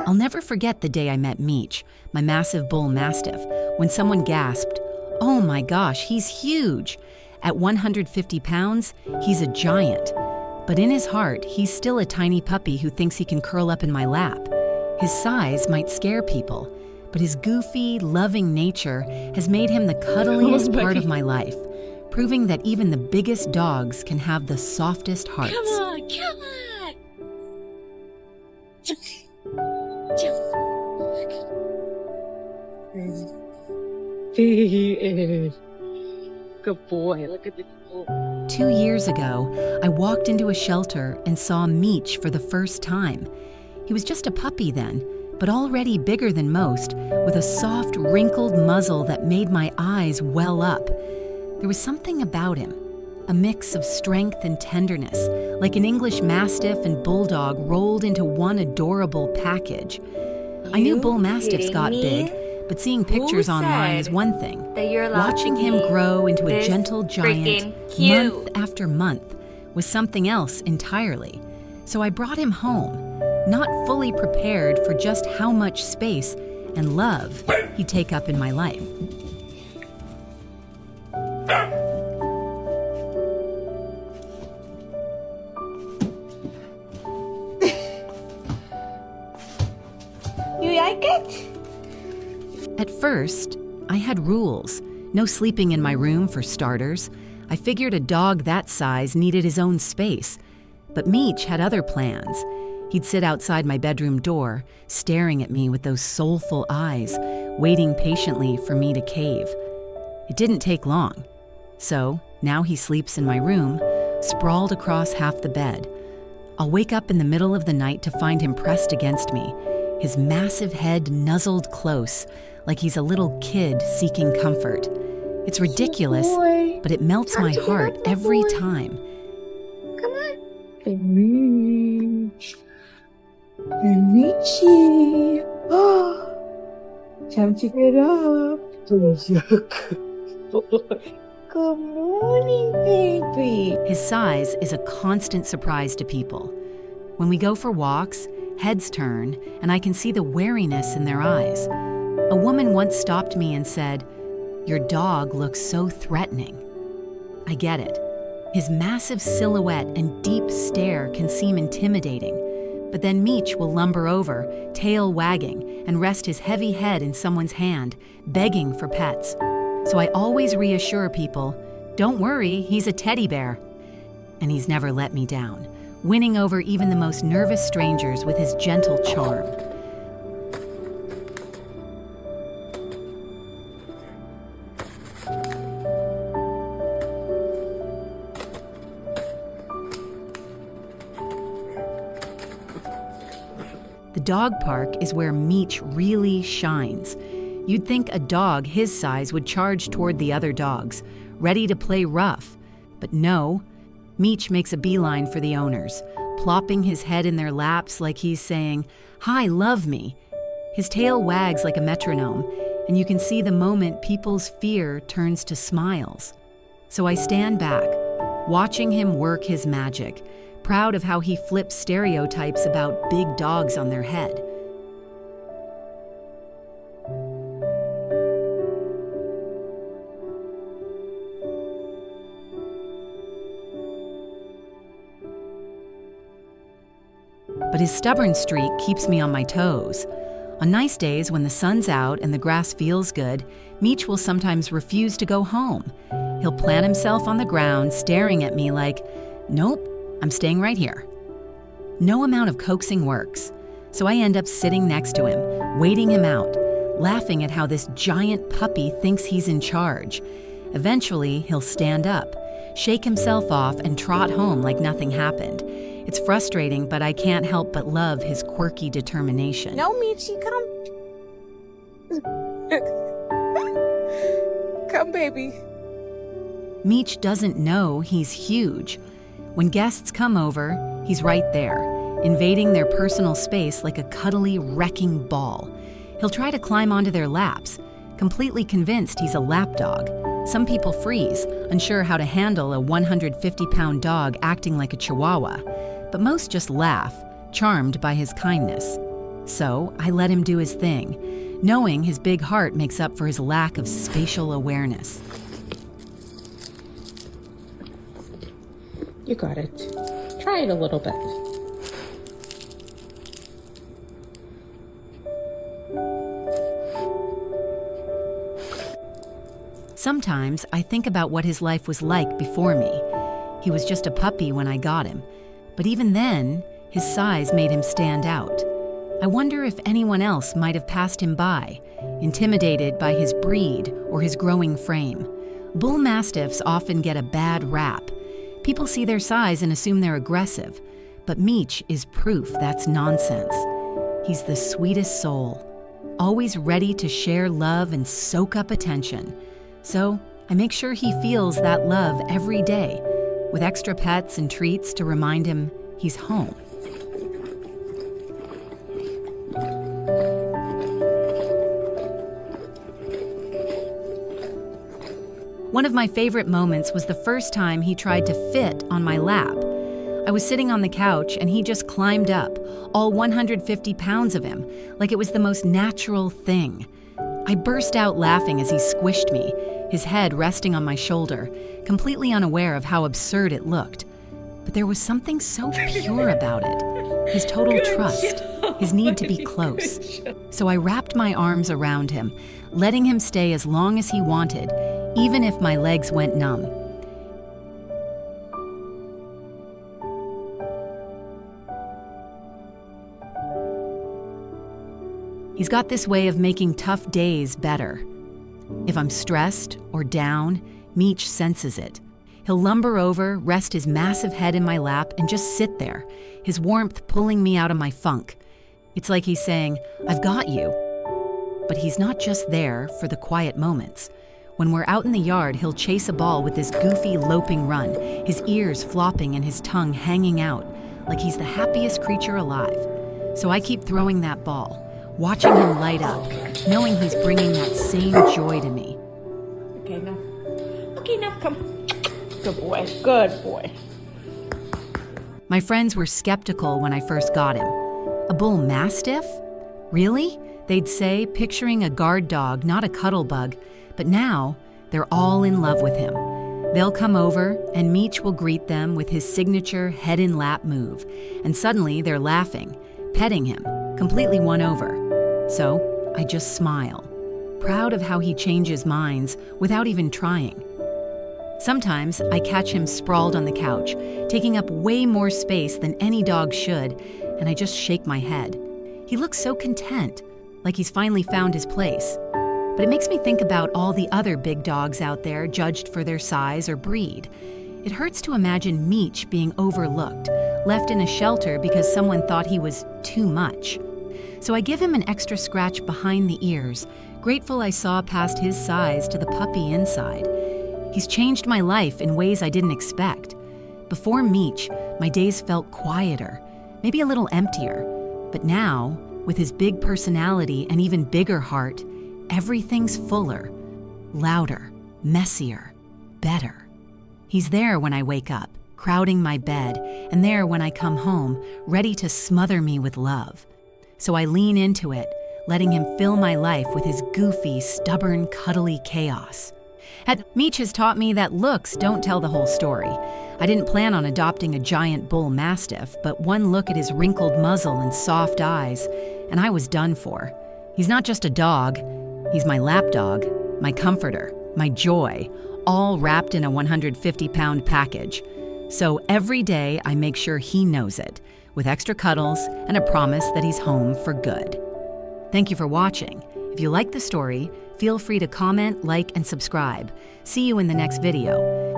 I'll never forget the day I met Meech, my massive bull mastiff, when someone gasped, "Oh my gosh, he's huge!" At 150 pounds, he's a giant. But in his heart, he's still a tiny puppy who thinks he can curl up in my lap. His size might scare people, but his goofy, loving nature has made him the cuddliest part of my life, proving that even the biggest dogs can have the softest hearts. Come on, come on. He is. Good boy. Look at the boy. 2 years ago, I walked into a shelter and saw Meech for the first time. He was just a puppy then, but already bigger than most, with a soft, wrinkled muzzle that made my eyes well up. There was something about him, a mix of strength and tenderness, like an English Mastiff and Bulldog rolled into one adorable package. I knew Bull Mastiffs got big, but seeing pictures online is one thing. Watching him grow into a gentle giant month after month was something else entirely. So I brought him home, not fully prepared for just how much space and love he'd take up in my life. You like it? At first, I had rules. No sleeping in my room for starters. I figured a dog that size needed his own space. But Meech had other plans. He'd sit outside my bedroom door, staring at me with those soulful eyes, waiting patiently for me to cave. It didn't take long. So, now he sleeps in my room, sprawled across half the bed. I'll wake up in the middle of the night to find him pressed against me, his massive head nuzzled close, like he's a little kid seeking comfort. It's ridiculous, but it melts my heart every time. Come on. Reach. Reachy. Oh, time to get up. Good morning, baby. His size is a constant surprise to people. When we go for walks, heads turn, and I can see the wariness in their eyes. A woman once stopped me and said, "Your dog looks so threatening." I get it. His massive silhouette and deep stare can seem intimidating, but then Meech will lumber over, tail wagging, and rest his heavy head in someone's hand, begging for pets. So I always reassure people, don't worry, he's a teddy bear. And he's never let me down, winning over even the most nervous strangers with his gentle charm. The dog park is where Meech really shines. You'd think a dog his size would charge toward the other dogs, ready to play rough. But no, Meech makes a beeline for the owners, plopping his head in their laps like he's saying, "Hi, love me." His tail wags like a metronome, and you can see the moment people's fear turns to smiles. So I stand back, watching him work his magic, proud of how he flips stereotypes about big dogs on their head. But his stubborn streak keeps me on my toes. On nice days when the sun's out and the grass feels good, Meech will sometimes refuse to go home. He'll plant himself on the ground, staring at me like, "Nope, I'm staying right here." No amount of coaxing works, so I end up sitting next to him, waiting him out, laughing at how this giant puppy thinks he's in charge. Eventually, he'll stand up, shake himself off, and trot home like nothing happened. It's frustrating, but I can't help but love his quirky determination. No, Meechy, come. Come, baby. Meech doesn't know he's huge. When guests come over, he's right there, invading their personal space like a cuddly, wrecking ball. He'll try to climb onto their laps, completely convinced he's a lapdog. Some people freeze, unsure how to handle a 150-pound dog acting like a chihuahua. but most just laugh, charmed by his kindness. So I let him do his thing, knowing his big heart makes up for his lack of spatial awareness. You got it. Try it a little bit. Sometimes I think about what his life was like before me. He was just a puppy when I got him, but even then, his size made him stand out. I wonder if anyone else might have passed him by, intimidated by his breed or his growing frame. Bull Mastiffs often get a bad rap. People see their size and assume they're aggressive, but Meech is proof that's nonsense. He's the sweetest soul, always ready to share love and soak up attention. So I make sure he feels that love every day, with extra pets and treats to remind him he's home. One of my favorite moments was the first time he tried to fit on my lap. I was sitting on the couch and he just climbed up, all 150 pounds of him, like it was the most natural thing. I burst out laughing as he squished me, his head resting on my shoulder, completely unaware of how absurd it looked. But there was something so pure about it, his total trust, his need to be close. So I wrapped my arms around him, letting him stay as long as he wanted, even if my legs went numb. He's got this way of making tough days better. If I'm stressed or down, Meech senses it. He'll lumber over, rest his massive head in my lap, and just sit there, his warmth pulling me out of my funk. It's like he's saying, "I've got you." But he's not just there for the quiet moments. When we're out in the yard, he'll chase a ball with this goofy, loping run, his ears flopping and his tongue hanging out, like he's the happiest creature alive. So I keep throwing that ball, watching him light up, knowing he's bringing that same joy to me. Okay, now. Okay, now come. Good boy. Good boy. My friends were skeptical when I first got him. A bull mastiff? Really? They'd say, picturing a guard dog, not a cuddle bug. But now, they're all in love with him. They'll come over, and Meech will greet them with his signature head-in-lap move. And suddenly, they're laughing, petting him, completely won over. So, I just smile, proud of how he changes minds without even trying. Sometimes, I catch him sprawled on the couch, taking up way more space than any dog should, and I just shake my head. He looks so content, like he's finally found his place. But it makes me think about all the other big dogs out there judged for their size or breed. It hurts to imagine Meech being overlooked, left in a shelter because someone thought he was too much. So I give him an extra scratch behind the ears, grateful I saw past his size to the puppy inside. He's changed my life in ways I didn't expect. Before Meech, my days felt quieter, maybe a little emptier. But now, with his big personality and even bigger heart, everything's fuller, louder, messier, better. He's there when I wake up, crowding my bed, and there when I come home, ready to smother me with love. So I lean into it, letting him fill my life with his goofy, stubborn, cuddly chaos. Meech has taught me that looks don't tell the whole story. I didn't plan on adopting a giant bull mastiff, but one look at his wrinkled muzzle and soft eyes, and I was done for. He's not just a dog. He's my lapdog, my comforter, my joy, all wrapped in a 150-pound package. So every day I make sure he knows it, with extra cuddles and a promise that he's home for good. Thank you for watching. If you like the story, feel free to comment, like, and subscribe. See you in the next video.